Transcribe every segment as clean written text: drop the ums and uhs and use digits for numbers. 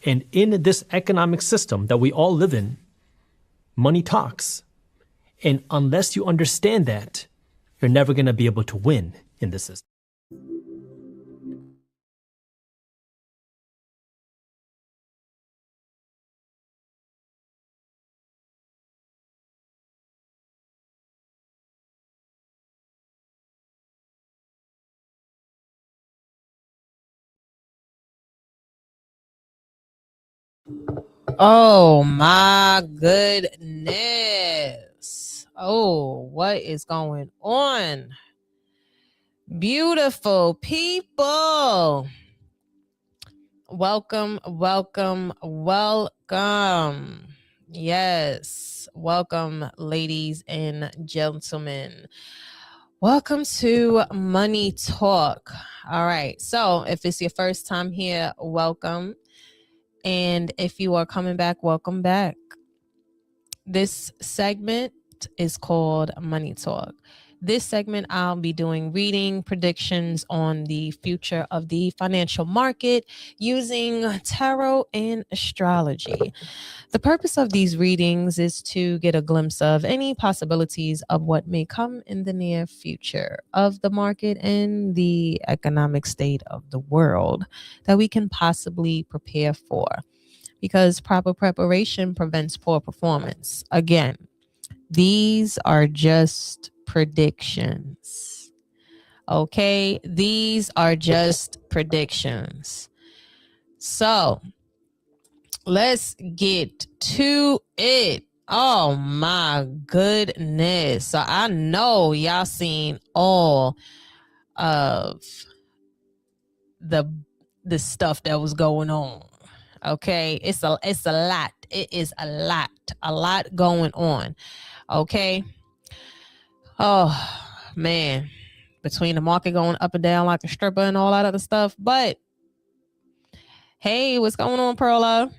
And in this economic system that we all live in, money talks. And unless you understand that, you're never going to be able to win in this system. Oh my goodness. Oh, what is going on? Beautiful people. Welcome, welcome, welcome. Yes, welcome, ladies and gentlemen. Welcome to Money Talk. All right, so if it's your first time here, welcome. And if you are coming back, welcome back. This segment is called Money Talk. This segment, I'll be doing reading predictions on the future of the financial market using tarot and astrology. The purpose of these readings is to get a glimpse of any possibilities of what may come in the near future of the market and the economic state of the world that we can possibly prepare for, because proper preparation prevents poor performance. Again, these are just predictions. Okay, these are just predictions. So let's get to it. Oh my goodness. So I know y'all seen all of the stuff that was going on. Okay, it's a lot. It is a lot going on. Okay. Oh man, between the market going up and down like a stripper and all that other stuff. But hey, what's going on, Perla?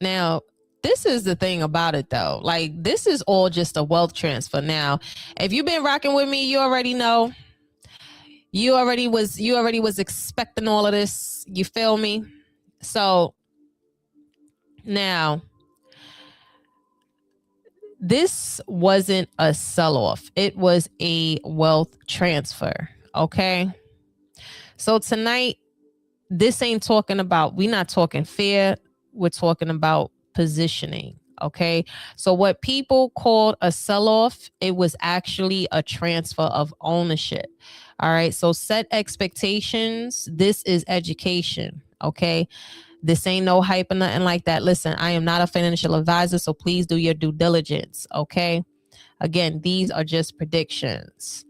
Now, this is the thing about it though. Like, this is all just a wealth transfer. Now, if you've been rocking with me, you already know. You already was expecting all of this. You feel me? So now, this wasn't a sell-off. It was a wealth transfer. Okay. So tonight, this ain't talking about, we're not talking fear. We're talking about positioning. Okay. So what people called a sell-off, it was actually a transfer of ownership. All right. So set expectations. This is education. Okay. This ain't no hype or nothing like that. Listen, I am not a financial advisor, so please do your due diligence. Okay. Again, these are just predictions.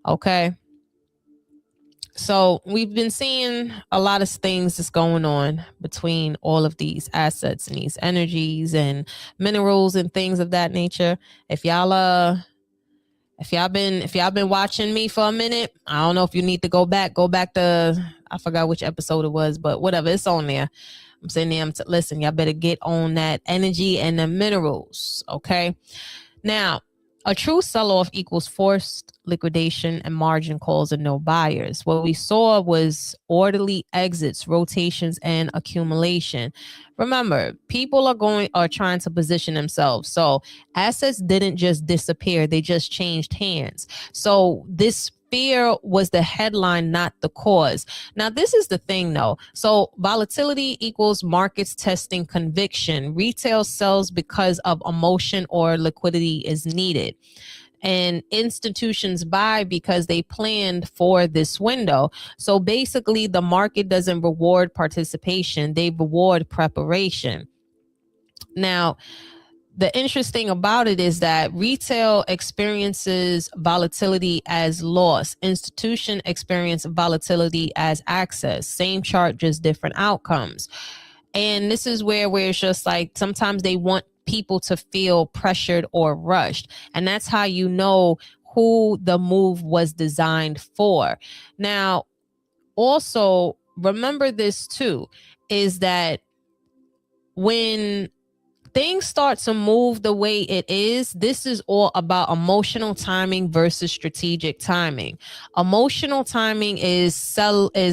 Okay. So we've been seeing a lot of things that's going on between all of these assets and these energies and minerals and things of that nature. If y'all been watching me for a minute, I don't know if you need to go back to, I forgot which episode it was, but whatever, it's on there. I'm saying there, listen, y'all better get on that energy and the minerals. Okay. Now, a true sell-off equals forced liquidation and margin calls and no buyers. What we saw was orderly exits, rotations, and accumulation. Remember, people are trying to position themselves. So assets didn't just disappear, they just changed hands. So this fear was the headline, not the cause. Now, this is the thing though. So volatility equals markets testing conviction. Retail sells because of emotion or liquidity is needed. And institutions buy because they planned for this window. So basically, the market doesn't reward participation, they reward preparation. Now, the interesting about it is that retail experiences volatility as loss. Institution experience volatility as access. Same chart, just different outcomes. And this is where it's just like sometimes they want people to feel pressured or rushed. And that's how you know who the move was designed for. Now, also remember this too, is that when things start to move the way it is, this is all about emotional timing versus strategic timing. Emotional timing is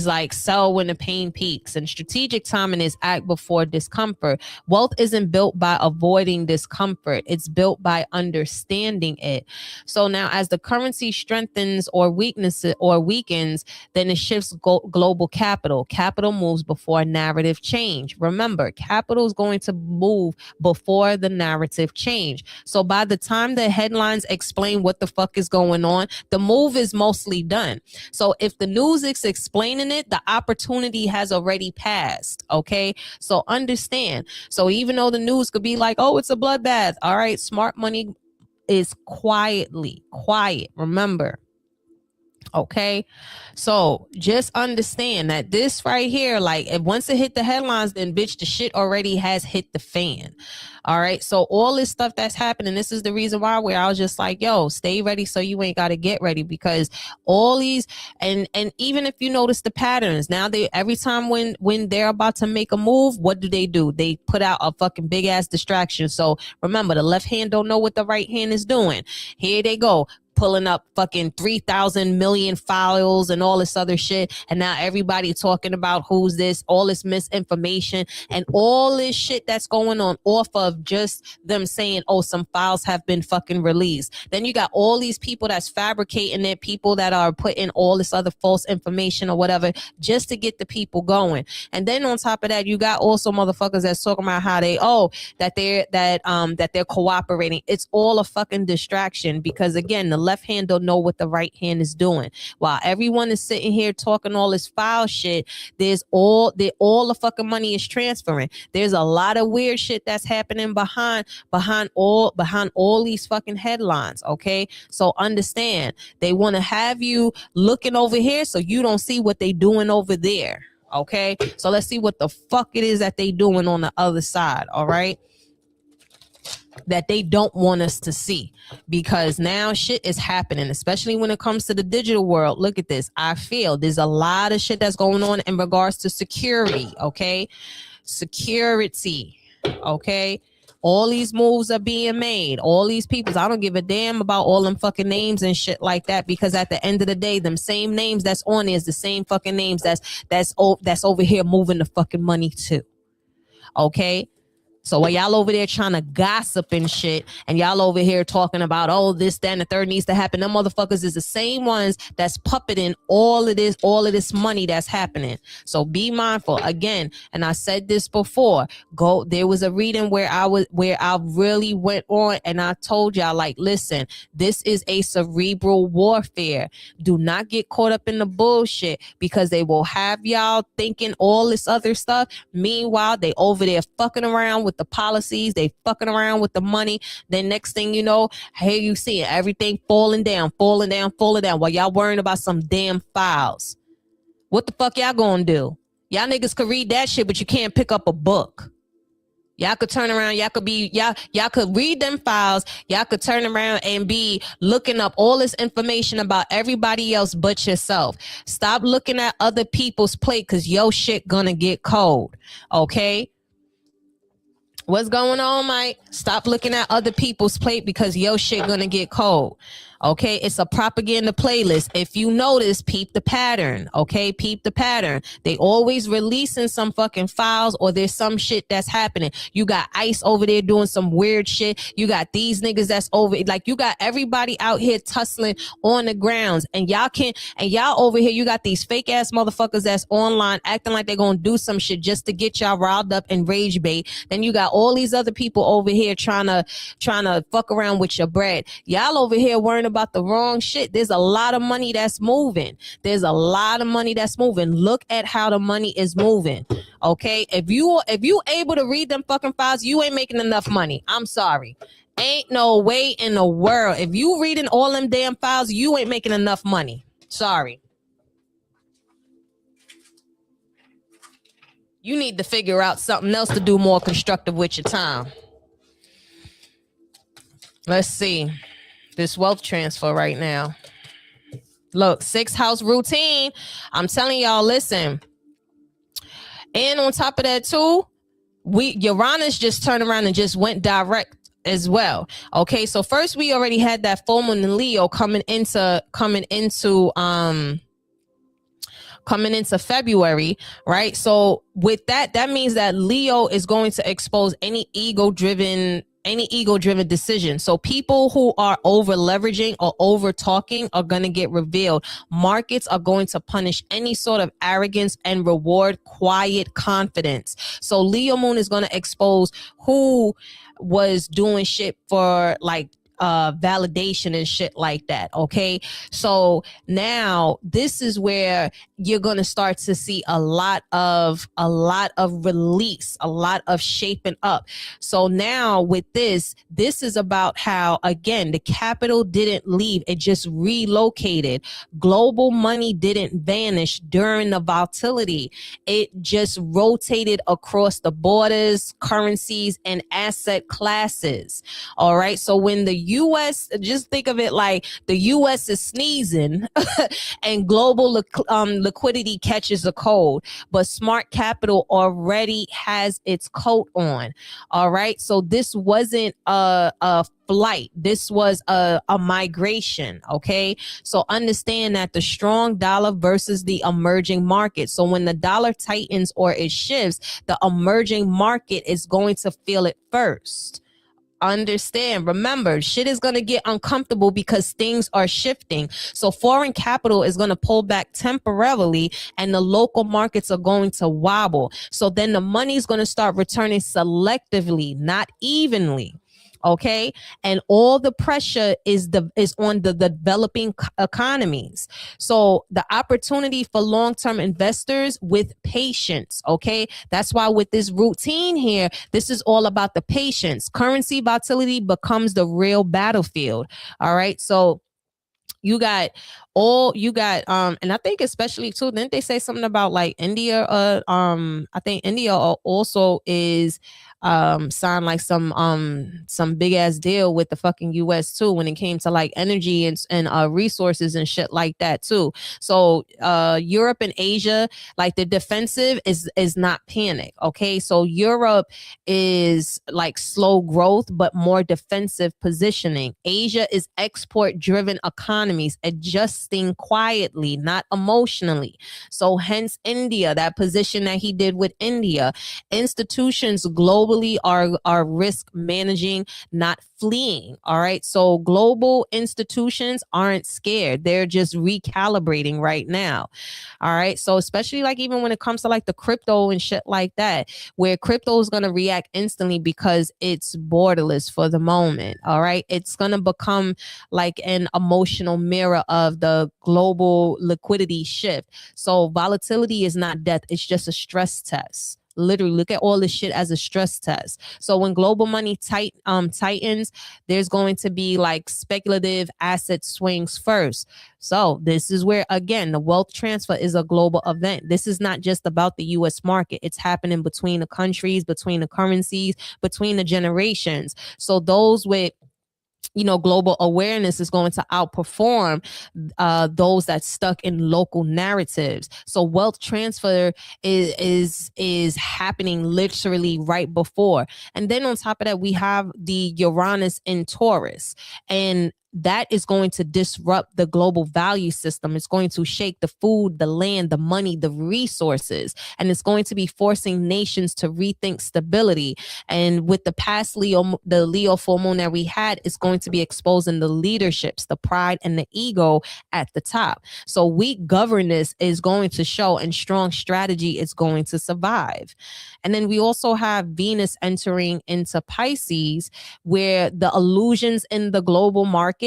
like sell when the pain peaks, and strategic timing is act before discomfort. Wealth isn't built by avoiding discomfort. It's built by understanding it. So now as the currency strengthens or weakens, then it shifts global capital. Capital moves before narrative change. Remember, capital is going to move before the narrative change. So by the time the headlines explain what the fuck is going on, the move is mostly done. So if the news is explaining it, the opportunity has already passed. Okay. So understand. So even though the news could be like, oh, it's a bloodbath. All right. Smart money is quiet. Remember. Okay, so just understand that this right here, like if once it hit the headlines, then bitch, the shit already has hit the fan. All right, so all this stuff that's happening, this is the reason why where I was just like, yo, stay ready so you ain't got to get ready, because all these and even if you notice the patterns now, they every time when they're about to make a move, what do? They put out a fucking big ass distraction. So remember, the left hand don't know what the right hand is doing. Here they go, pulling up fucking 3,000 million files and all this other shit. And now everybody talking about who's this, all this misinformation and all this shit that's going on off of just them saying, oh, some files have been fucking released. Then you got all these people that's fabricating it, people that are putting all this other false information or whatever just to get the people going. And then on top of that, you got also motherfuckers that's talking about how that they're cooperating. It's all a fucking distraction, because again, the left hand don't know what the right hand is doing. While everyone is sitting here talking all this foul shit, all the fucking money is transferring. There's a lot of weird shit that's happening behind all these fucking headlines. Okay, so understand, they want to have you looking over here so you don't see what they doing over there. Okay, so let's see what the fuck it is that they doing on the other side. All right, that they don't want us to see, because now shit is happening, especially when it comes to the digital world. Look at this. I feel there's a lot of shit that's going on in regards to security. Okay, security. Okay, all these moves are being made. All these people, I don't give a damn about all them fucking names and shit like that, because at the end of the day, them same names that's on there is the same fucking names that's over here moving the fucking money too. Okay, so while y'all over there trying to gossip and shit, and y'all over here talking about, oh, this, that, and the third needs to happen, them motherfuckers is the same ones that's puppeting all of this money that's happening. So be mindful. Again, and I said this before, there was a reading where I really went on and I told y'all, like, listen, this is a cerebral warfare. Do not get caught up in the bullshit, because they will have y'all thinking all this other stuff. Meanwhile, they over there fucking around with the policies, they fucking around with the money. Then next thing you know, here you see everything falling down while y'all worrying about some damn files. What the fuck y'all gonna do? Y'all niggas could read that shit, but you can't pick up a book. Y'all could turn around, y'all could read them files, y'all could turn around and be looking up all this information about everybody else but yourself. Stop looking at other people's plate, because your shit gonna get cold. Okay? What's going on, Mike? Stop looking at other people's plate, because your shit gonna get cold. Okay, it's a propaganda playlist. If you notice, peep the pattern. Okay, peep the pattern. They always releasing some fucking files, or there's some shit that's happening. You got ICE over there doing some weird shit. You got these niggas that's over, like, you got everybody out here tussling on the grounds, and y'all over here, you got these fake ass motherfuckers that's online acting like they're gonna do some shit just to get y'all riled up and rage bait. Then you got all these other people over here trying to fuck around with your bread. Y'all over here worrying about the wrong shit. There's a lot of money that's moving. Look at how the money is moving. Okay, if you able to read them fucking files, you ain't making enough money. I'm sorry. Ain't no way in the world. If you reading all them damn files, you ain't making enough money. Sorry. You need to figure out something else to do more constructive with your time. Let's see. This wealth transfer right now. Look, 6th house routine. I'm telling y'all, listen. And on top of that too, Uranus just turned around and just went direct as well. Okay, so first we already had that full moon in Leo coming into February, right? So with that, that means that Leo is going to expose any ego-driven decision. So people who are over leveraging or over talking are going to get revealed. Markets are going to punish any sort of arrogance and reward quiet confidence. So Leo moon is going to expose who was doing shit for like validation and shit like that. Okay, so now this is where you're going to start to see a lot of release, a lot of shaping up. So now with this is about how, again, the capital didn't leave, it just relocated. Global money didn't vanish during the volatility, it just rotated across the borders, currencies, and asset classes. All right, so when the US, just think of it like the US is sneezing and global liquidity catches a cold, but smart capital already has its coat on. All right, so this wasn't a flight, this was a migration. Okay, so understand that the strong dollar versus the emerging market. So when the dollar tightens or it shifts, the emerging market is going to feel it first. Understand, remember, shit is going to get uncomfortable because things are shifting. So foreign capital is going to pull back temporarily and the local markets are going to wobble. So then the money is going to start returning selectively, not evenly. Okay, and all the pressure is on the developing economies. So the opportunity for long-term investors with patience. Okay, that's why with this routine here, this is all about the patience. Currency volatility becomes the real battlefield. All right, so you got and I think especially too, didn't they say something about like India? I think India also is signed like some big ass deal with the fucking US too when it came to like energy and resources and shit like that too. So Europe and Asia, like the defensive is not panic. Okay, so Europe is like slow growth but more defensive positioning. Asia is export driven economies adjusting quietly, not emotionally. So hence India, that position that he did with India. Institutions globally are risk managing, not fleeing. All right, so global institutions aren't scared, they're just recalibrating right now. All right, so especially like even when it comes to like the crypto and shit like that, where crypto is going to react instantly because it's borderless for the moment. All right, it's going to become like an emotional mirror of the global liquidity shift. So volatility is not death, it's just a stress test. Literally look at all this shit as a stress test. So when global money tightens, there's going to be like speculative asset swings first. So this is where, again, the wealth transfer is a global event. This is not just about the US market. It's happening between the countries, between the currencies, between the generations. So those with global awareness is going to outperform those that stuck in local narratives. So wealth transfer is happening literally right before. And then on top of that, we have the Uranus in Taurus, and that is going to disrupt the global value system. It's going to shake the food, the land, the money, the resources, and it's going to be forcing nations to rethink stability. And with the past the Leo full moon that we had, is going to be exposing the leaderships, the pride, and the ego at the top. So weak governance is going to show, and strong strategy is going to survive. And then we also have Venus entering into Pisces, where the illusions in the global market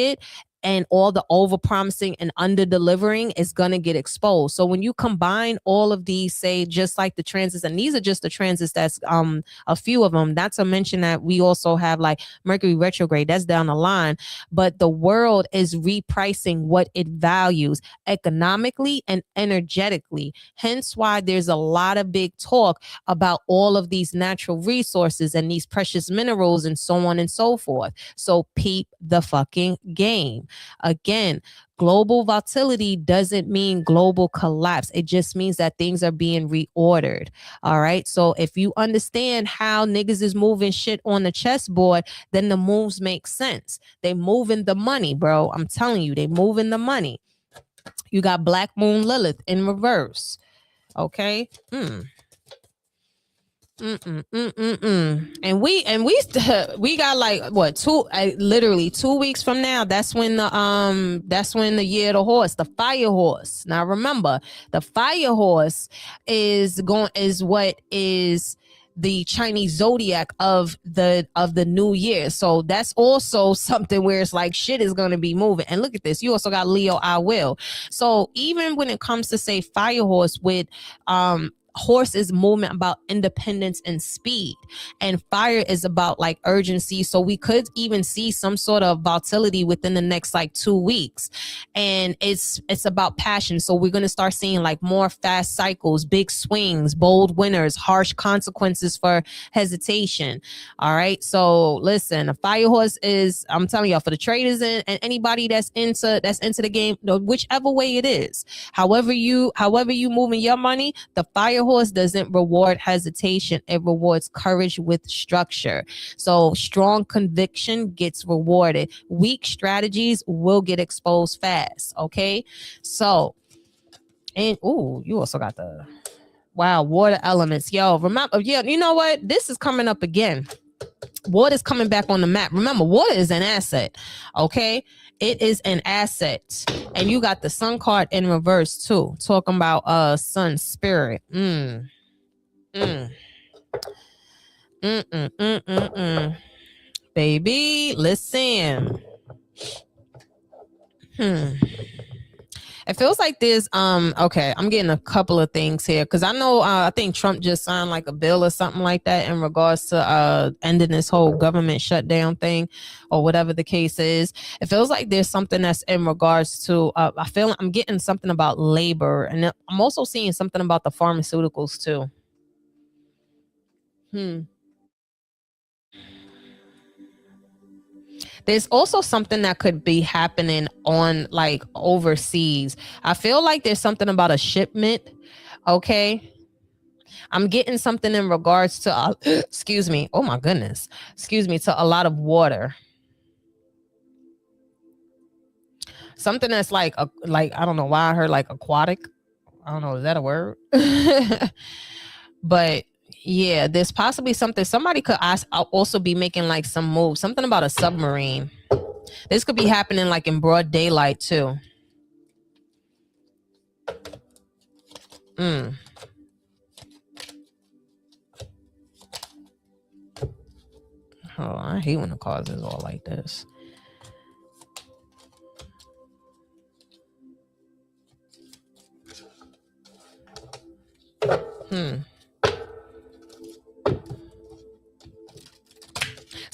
and all the over promising and under delivering is going to get exposed. So when you combine all of these, say, just like the transits, and these are just the transits, that's a few of them, not to mention that we also have like Mercury retrograde, that's down the line, but the world is repricing what it values economically and energetically. Hence why there's a lot of big talk about all of these natural resources and these precious minerals and so on and so forth. So peep the fucking game. Again, global volatility doesn't mean global collapse. It just means that things are being reordered. All right. So if you understand how niggas is moving shit on the chessboard, then the moves make sense. They moving the money, bro. I'm telling you, they moving the money. You got Black Moon Lilith in reverse. Okay. And we got like what literally 2 weeks from now. That's when the year of the horse, the fire horse. Now remember, the fire horse is what is the Chinese zodiac of the new year. So that's also something where it's like shit is going to be moving. And look at this, you also got Leo I will. So even when it comes to say fire horse with horse is movement about independence and speed, and fire is about like urgency. So we could even see some sort of volatility within the next like 2 weeks, and it's about passion. So we're going to start seeing like more fast cycles, big swings, bold winners, harsh consequences for hesitation. All right, so listen, a fire horse is, I'm telling y'all, for the traders and anybody that's into the game, whichever way it is, however you moving your money, the fire horse doesn't reward hesitation. It rewards courage with structure. So strong conviction gets rewarded. Weak strategies will get exposed fast. Okay. So, and you also got the water elements. Yo, remember, you know what? This is coming up again. Water is coming back on the map. Remember, water is an asset. Okay. It is an asset. And you got the sun card in reverse too. Talking about sun spirit. Baby, listen. It feels like there's okay, I'm getting a couple of things here because I know I think Trump just signed like a bill or something like that in regards to ending this whole government shutdown thing or whatever the case is. It feels like there's something that's in regards to I feel I'm getting something about labor, and I'm also seeing something about the pharmaceuticals too. There's also something that could be happening on like overseas. I feel like there's something about a shipment. Okay. I'm getting something in regards to, excuse me. Oh my goodness. Excuse me, to a lot of water. Something that's like, I don't know why I heard like aquatic. I don't know. Is that a word? But yeah, there's possibly something. Somebody could also be making like some moves. Something about a submarine. This could be happening like in broad daylight too. Oh, I hate when the cards is all like this.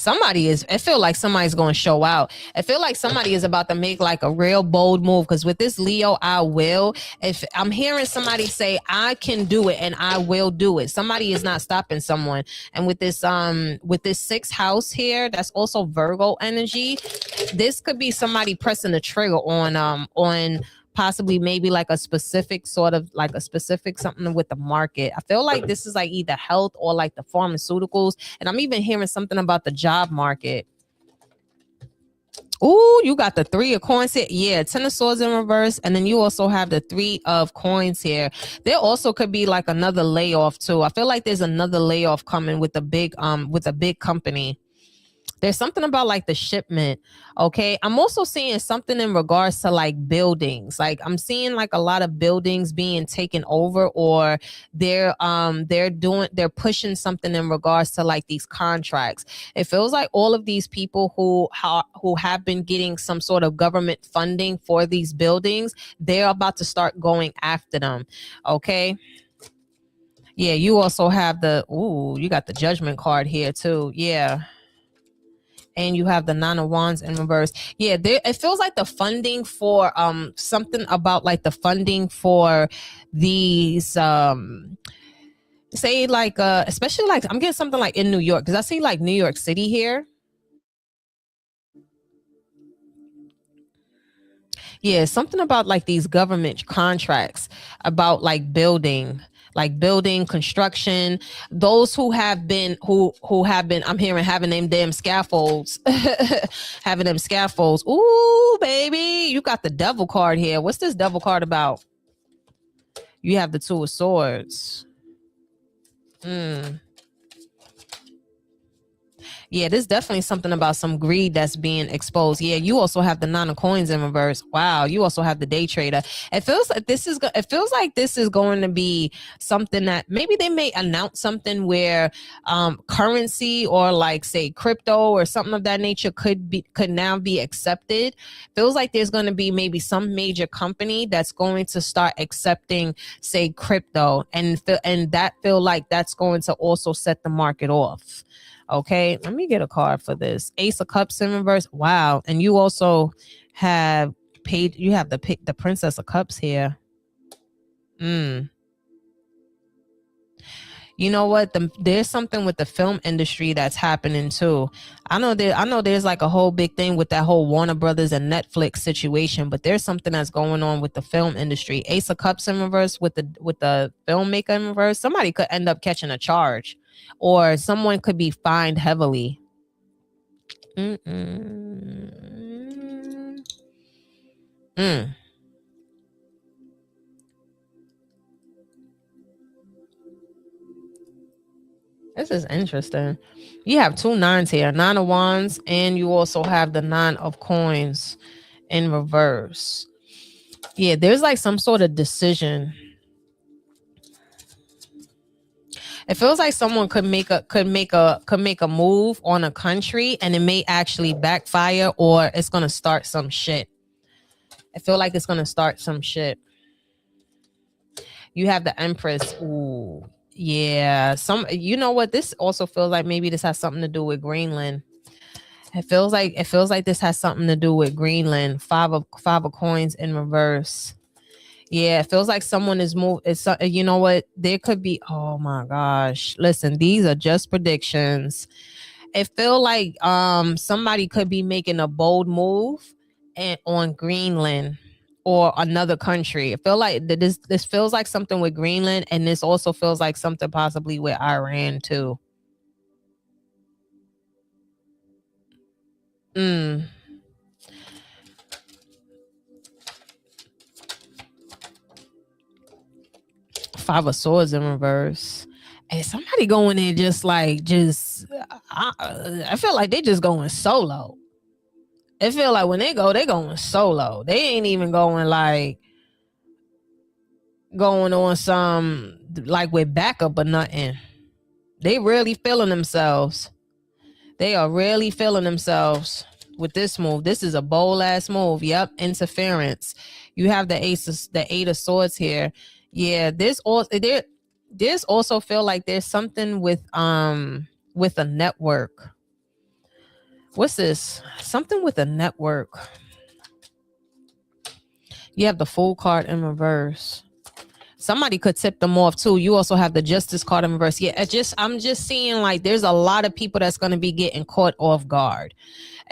I feel like somebody's going to show out. I feel like somebody is about to make like a real bold move, because with this Leo, I will. If I'm hearing somebody say, I can do it and I will do it. Somebody is not stopping someone. And with this sixth house here, that's also Virgo energy. This could be somebody pressing the trigger on possibly maybe like a specific something with the market. I feel like this is like either health or like the pharmaceuticals. And I'm even hearing something about the job market. Oh, you got the 3 of coins here. Yeah, 10 of swords in reverse. And then you also have the 3 of coins here. There also could be like another layoff too. I feel like there's another layoff coming with a big company. There's something about like the shipment. Okay. I'm also seeing something in regards to like buildings. Like I'm seeing like a lot of buildings being taken over, or they're pushing something in regards to like these contracts. It feels like all of these people who have been getting some sort of government funding for these buildings, they're about to start going after them. Okay. Yeah. You also have you got the Judgment card here too. Yeah. And you have the 9 of Wands in reverse. Yeah, it feels like the funding for something about like the funding for these say like especially like I'm getting something like in New York, because I see like New York City here. Yeah, something about like these government contracts about like building construction, those who have been who have been, I'm hearing, having them damn scaffolds. Having them scaffolds. Ooh, baby, you got the devil card here. What's this devil card about? You have the two of swords. Yeah, there's definitely something about some greed that's being exposed. Yeah, you also have the nine of coins in reverse. Wow, you also have the day trader. It feels like this is going to be something that maybe they may announce something where currency or like say crypto or something of that nature could now be accepted. Feels like there's going to be maybe some major company that's going to start accepting say crypto, and that feel like that's going to also set the market off. Okay, let me get a card for this. Ace of Cups in reverse. Wow. And you also have the Princess of Cups here. You know what? There's something with the film industry that's happening too. I know there's like a whole big thing with that whole Warner Brothers and Netflix situation, but there's something that's going on with the film industry. Ace of Cups in reverse with the filmmaker in reverse. Somebody could end up catching a charge, or someone could be fined heavily. This is interesting. You have two nines here, nine of wands, and you also have the nine of coins in reverse. Yeah, there's like some sort of decision. It feels like someone could make a move on a country, and it may actually backfire, or it's gonna start some shit. I feel like it's gonna start some shit. You have the Empress. Ooh, yeah. You know what? This also feels like maybe this has something to do with Greenland. It feels like this has something to do with Greenland. Five of coins in reverse. Yeah, it feels like someone is moved. You know what? There could be. Oh my gosh! Listen, these are just predictions. It feel like somebody could be making a bold move on Greenland or another country. It feel like this feels like something with Greenland, and this also feels like something possibly with Iran too. Five of swords in reverse. And somebody going in I feel like they just going solo. It feel like when they going solo. They ain't even going on some like with backup or nothing. They really feeling themselves. They are really feeling themselves with this move. This is a bold ass move. Yep, interference. You have the eight of swords here. Yeah, this also feel like there's something with a network. What's this? Something with a network. You have the Fool card in reverse. Somebody could tip them off too. You also have the Justice card in reverse. Yeah, I'm just seeing like there's a lot of people that's going to be getting caught off guard.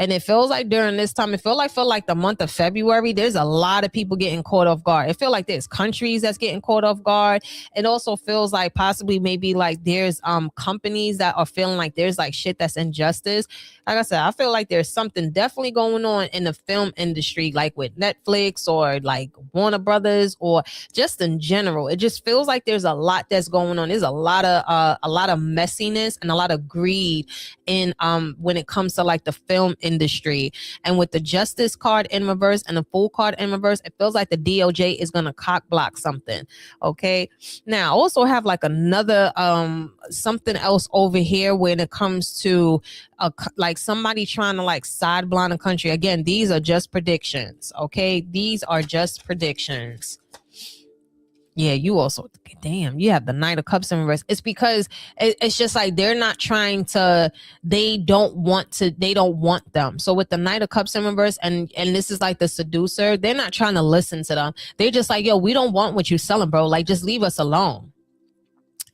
And it feels like during this time, feel like the month of February, there's a lot of people getting caught off guard. It feels like there's countries that's getting caught off guard. It also feels like possibly maybe like there's companies that are feeling like there's like shit that's injustice. Like I said, I feel like there's something definitely going on in the film industry, like with Netflix or like Warner Brothers or just in general. It just feels like there's a lot that's going on. There's a lot of messiness and a lot of greed in when it comes to like the film industry. And with the Justice card in reverse and the Fool card in reverse, it feels like the DOJ is gonna cock block something. Okay, now I also have like another something else over here when it comes to like somebody trying to like side blind a country. Again, these are just predictions. Okay, these are just predictions. Yeah, you also, damn, you have the Knight of Cups in reverse. It's because it's just like they're not trying to, they don't want them. So with the Knight of Cups in reverse, and this is like the seducer, they're not trying to listen to them. They're just like, yo, we don't want what you're selling, bro. Like, just leave us alone.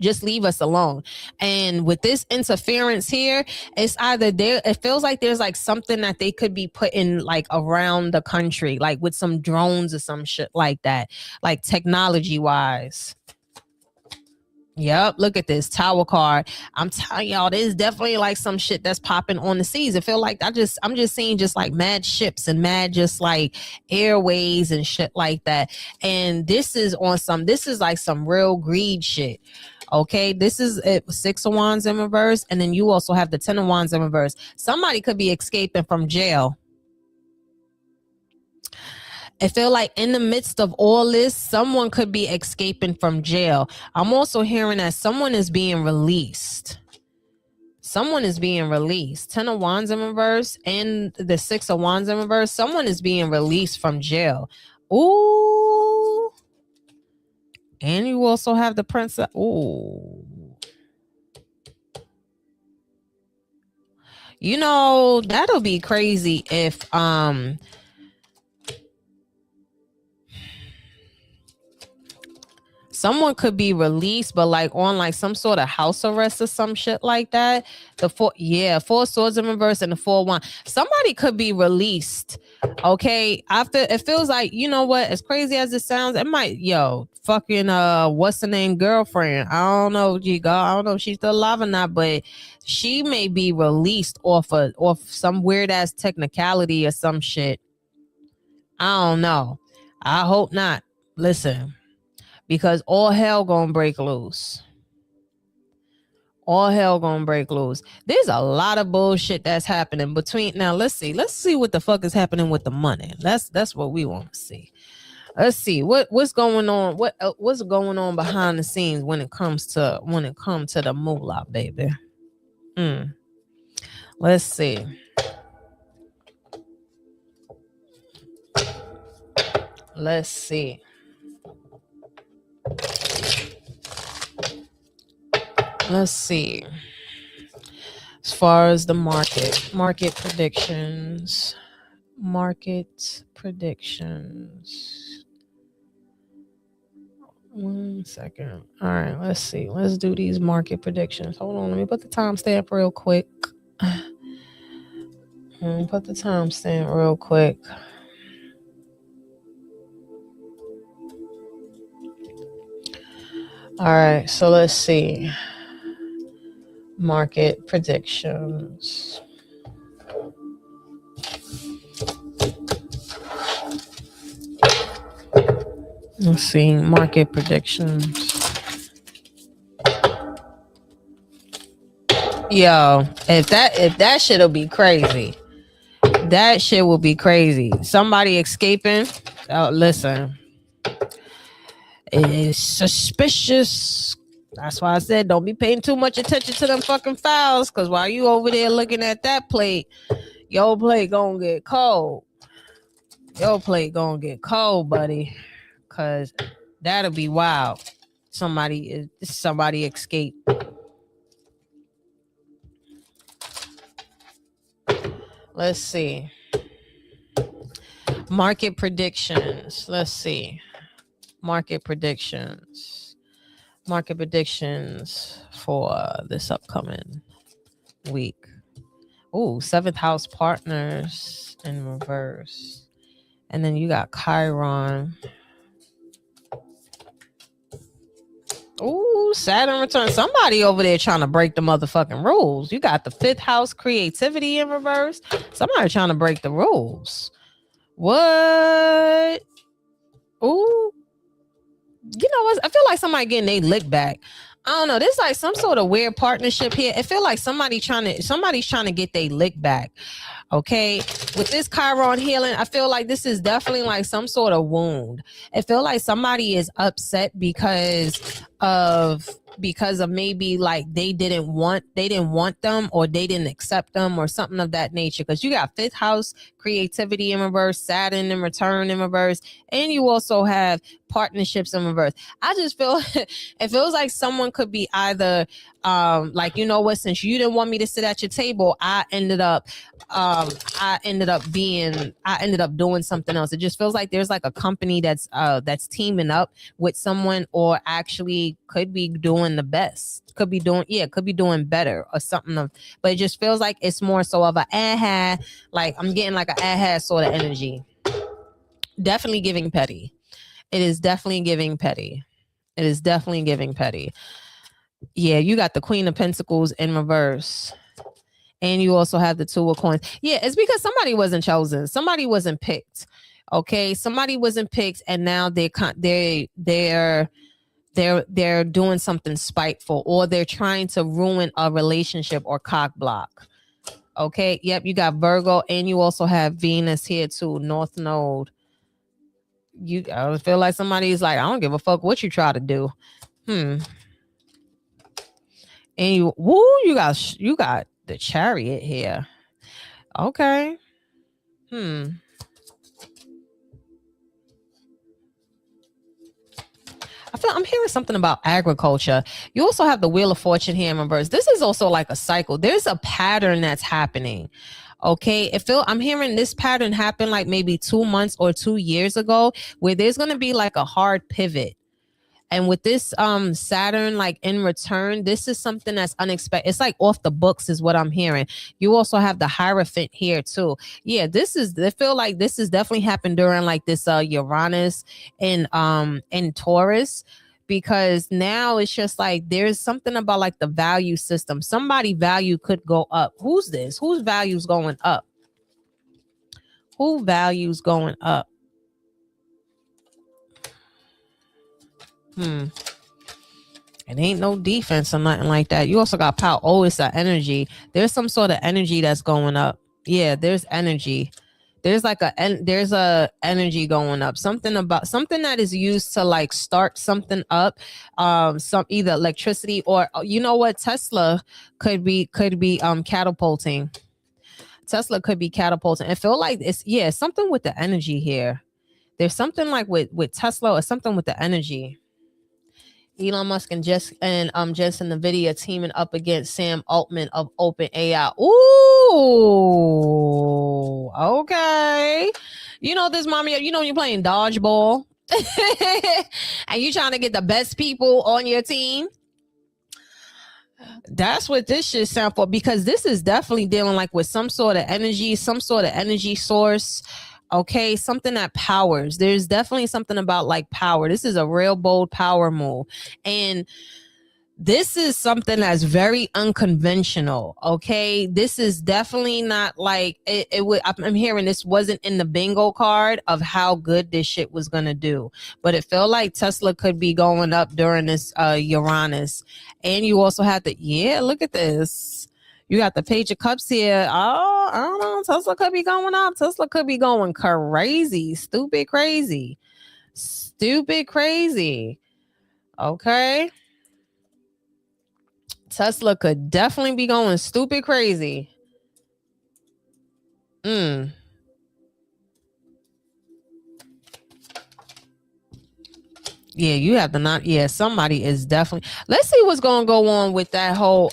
Just leave us alone. And with this interference here, it's either there, it feels like there's like something that they could be putting like around the country, like with some drones or some shit like that, like technology wise. Yep, look at this tower card. I'm telling y'all, there's definitely like some shit that's popping on the seas. I feel like I'm just seeing just like mad ships and mad just like airways and shit like that. And this is like some real greed shit. Okay, this is it. 6 of Wands in reverse, and then you also have the 10 of Wands in reverse. Somebody could be escaping from jail. I feel like in the midst of all this, someone could be escaping from jail. I'm also hearing that someone is being released. Someone is being released. 10 of Wands in reverse and the 6 of Wands in reverse. Someone is being released from jail. Ooh. And you also have the Princess. Ooh. You know, that'll be crazy if someone could be released, but like on like some sort of house arrest or some shit like that. The 4 swords in reverse and the 4 of Wands. Somebody could be released. Okay. After it feels like, you know what, as crazy as it sounds, it might, fucking what's the name girlfriend? I don't know, I don't know if she's still alive or not, but she may be released off some weird ass technicality or some shit. I don't know. I hope not. Listen. Because all hell gonna break loose. All hell gonna break loose. There's a lot of bullshit that's happening between now. Let's see what the fuck is happening with the money. That's what we want to see. Let's see what's going on. What's going on behind the scenes when it comes to the moolah, baby. Let's see. Let's see. Let's see. As far as the market predictions. 1 second. All right, let's see. Let's do these market predictions. Hold on, let me put the timestamp real quick. All right, so let's see. Market predictions. Let's see, market predictions. Yo, if that shit'll be crazy. That shit will be crazy. Somebody escaping. Oh, listen. It is suspicious. That's why I said don't be paying too much attention to them fucking files, because while you over there looking at that plate, your plate gonna get cold. Your plate gonna get cold, buddy, because that'll be wild. Somebody escaped. Let's see. Market predictions. Let's see. Market predictions for this upcoming week. Ooh, 7th house partners in reverse. And then you got Chiron. Ooh, Saturn return. Somebody over there trying to break the motherfucking rules. You got the 5th house creativity in reverse. Somebody trying to break the rules. What? Ooh. You know what? I feel like somebody getting their lick back. I don't know. There's like some sort of weird partnership here. It feel like somebody's trying to get their lick back. Okay. With this Chiron healing, I feel like this is definitely like some sort of wound. I feel like somebody is upset because of maybe like they didn't want them, or they didn't accept them, or something of that nature. Because you got 5th house creativity in reverse, Saturn in return in reverse, and you also have partnerships in reverse. I just feel it feels like someone could be either like, you know what, since you didn't want me to sit at your table, I ended up doing something else. It just feels like there's like a company that's teaming up with someone, or actually could be doing doing the best, could be doing better or something but it just feels like it's more so of a like I'm getting like a sort of energy. Definitely giving petty. It is definitely giving petty. It is definitely giving petty. Yeah, you got the Queen of Pentacles in reverse. And you also have the Two of Coins. Yeah, it's because somebody wasn't chosen. Somebody wasn't picked. Okay, somebody wasn't picked, and now they're doing something spiteful, or they're trying to ruin a relationship or cock block. Okay, yep, you got Virgo, and you also have Venus here too, North Node. I feel like somebody's like, I don't give a fuck what you try to do. And you got the Chariot here. Okay. I'm hearing something about agriculture. You also have the Wheel of Fortune here in reverse. This is also like a cycle. There's a pattern that's happening. Okay. I'm hearing this pattern happen like maybe 2 months or 2 years ago, where there's going to be like a hard pivot. And with this Saturn, like in return, this is something that's unexpected. It's like off the books is what I'm hearing. You also have the Hierophant here too. Yeah, I feel like this has definitely happened during like this Uranus in Taurus, because now it's just like there's something about like the value system. Somebody value could go up. Who's this? Whose value's going up? Who value's going up? It ain't no defense or nothing like that. You also got power. Oh, it's the energy. There's some sort of energy that's going up. Yeah, there's energy. There's a energy going up. Something that is used to like start something up. Some either electricity or you know what, Tesla could be catapulting. Tesla could be catapulting. I feel like it's something with the energy here. There's something like with Tesla or something with the energy. Elon Musk and Jensen Nvidia teaming up against Sam Altman of OpenAI. Ooh, okay. You know this, mommy. You know you're playing dodgeball, and you trying to get the best people on your team. That's what this should sound for, because this is definitely dealing like with some sort of energy source. Okay, something that powers. There's definitely something about like power. This is a real bold power move. And this is something that's very unconventional. Okay, this is definitely not like I'm hearing this wasn't in the bingo card of how good this shit was gonna do, but it felt like Tesla could be going up during this Uranus. And you also have look at this. You got the Page of Cups here. Oh, I don't know. Tesla could be going up. Tesla could be going crazy. Stupid crazy. Okay. Tesla could definitely be going stupid crazy. Yeah, you have to not. Yeah, somebody is definitely. Let's see what's going to go on with that whole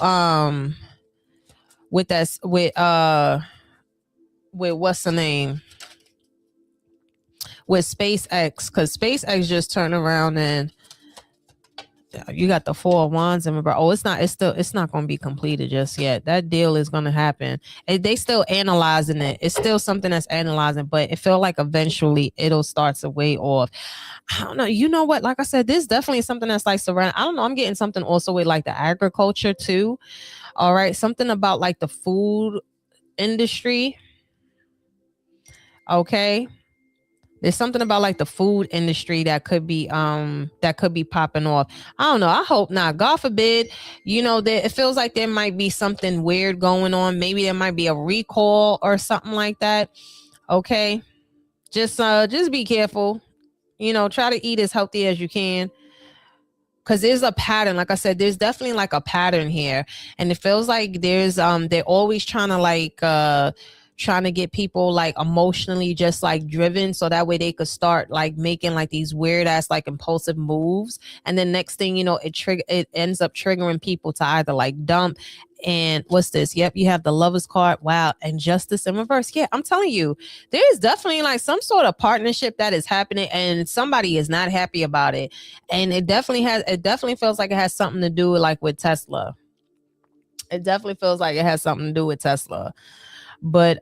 with what's the name, with SpaceX, because SpaceX just turned around and you got the Four of Wands and remember, it's not going to be completed just yet. That deal is going to happen. They still analyzing it. It's still something that's analyzing, but it felt like eventually it'll start to weigh off. I don't know. You know what? Like I said, this definitely something that's like surrounding. I don't know. I'm getting something also with like the agriculture too. All right. Something about like the food industry. Okay. There's something about like the food industry that could be popping off. I don't know. I hope not. God forbid. You know, it feels like there might be something weird going on. Maybe there might be a recall or something like that. Okay. Just be careful. You know, try to eat as healthy as you can. Because there's a pattern. Like I said, there's definitely like a pattern here. And it feels like they're always trying to like trying to get people like emotionally just like driven, so that way they could start like making like these weird ass like impulsive moves, and then next thing you know, it ends up triggering people to either like dump. And what's this? Yep, you have the Lovers card. Wow. And Justice in reverse. Yeah, I'm telling you, there's definitely like some sort of partnership that is happening, and somebody is not happy about it. And it definitely feels like it has something to do with like with Tesla. It definitely feels like it has something to do with Tesla. But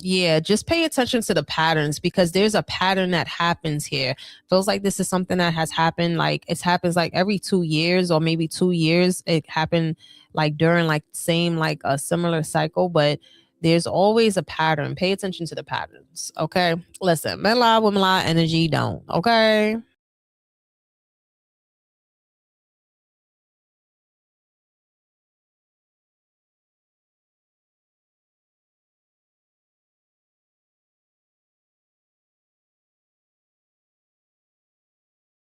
yeah, just pay attention to the patterns, because there's a pattern that happens here. Feels like this is something that has happened, like it happens like every 2 years or maybe 2 years. It happened like during like same like a similar cycle, but there's always a pattern. Pay attention to the patterns. Okay, listen, men lie, women lie, energy don't. Okay.